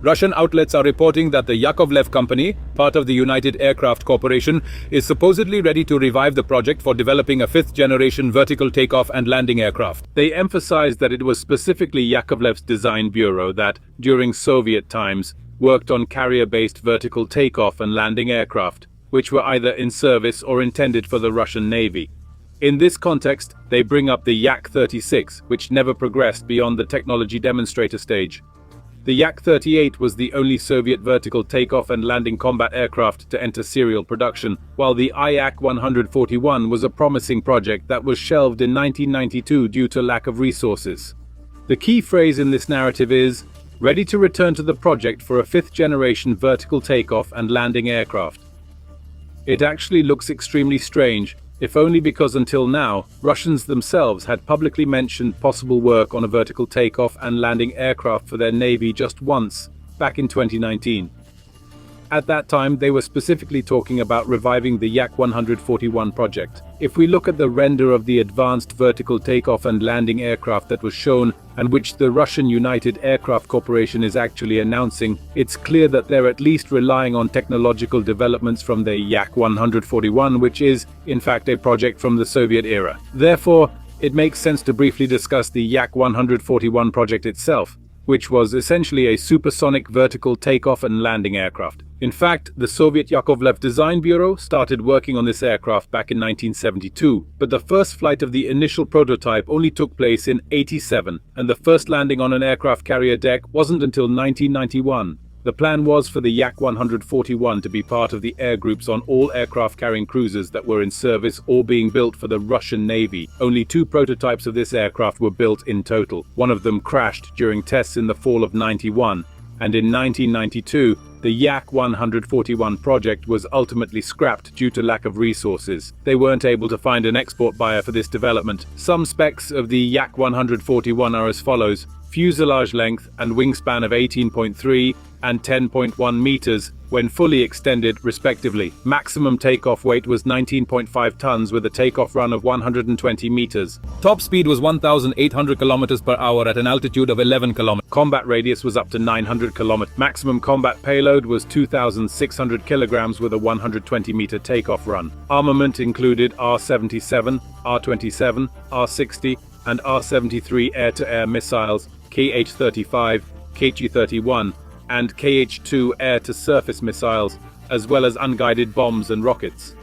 Russian outlets are reporting that the Yakovlev company, part of the United Aircraft Corporation, is supposedly ready to revive the project for developing a fifth-generation vertical takeoff and landing aircraft. They emphasized that it was specifically Yakovlev's design bureau that, during Soviet times, worked on carrier-based vertical takeoff and landing aircraft, which were either in service or intended for the Russian Navy. In this context, they bring up the Yak-36, which never progressed beyond the technology demonstrator stage. The Yak-38 was the only Soviet vertical takeoff and landing combat aircraft to enter serial production, while the Yak-141 was a promising project that was shelved in 1992 due to lack of resources. The key phrase in this narrative is, "ready to return to the project for a fifth-generation vertical takeoff and landing aircraft." It actually looks extremely strange, if only because until now, Russians themselves had publicly mentioned possible work on a vertical takeoff and landing aircraft for their navy just once, back in 2019. At that time, they were specifically talking about reviving the Yak-141 project. If we look at the render of the advanced vertical takeoff and landing aircraft that was shown, and which the Russian United Aircraft Corporation is actually announcing, it's clear that they're at least relying on technological developments from the Yak-141, which is, in fact, a project from the Soviet era. Therefore, it makes sense to briefly discuss the Yak-141 project itself, which was essentially a supersonic vertical takeoff and landing aircraft. In fact, the Soviet Yakovlev Design Bureau started working on this aircraft back in 1972, but the first flight of the initial prototype only took place in '87, and the first landing on an aircraft carrier deck wasn't until 1991. The plan was for the Yak-141 to be part of the air groups on all aircraft-carrying cruisers that were in service or being built for the Russian Navy. Only 2 prototypes of this aircraft were built in total. One of them crashed during tests in the fall of '91, and in 1992, the Yak-141 project was ultimately scrapped due to lack of resources. They weren't able to find an export buyer for this development. Some specs of the Yak-141 are as follows: fuselage length and wingspan of 18.3 and 10.1 meters when fully extended, respectively. Maximum takeoff weight was 19.5 tons with a takeoff run of 120 meters. Top speed was 1,800 kilometers per hour at an altitude of 11 kilometers. Combat radius was up to 900 kilometers. Maximum combat payload was 2,600 kilograms with a 120-meter takeoff run. Armament included R-77, R-27, R-60, and R-73 air-to-air missiles, KH-35, KG-31, and KH-2 air-to-surface missiles, as well as unguided bombs and rockets.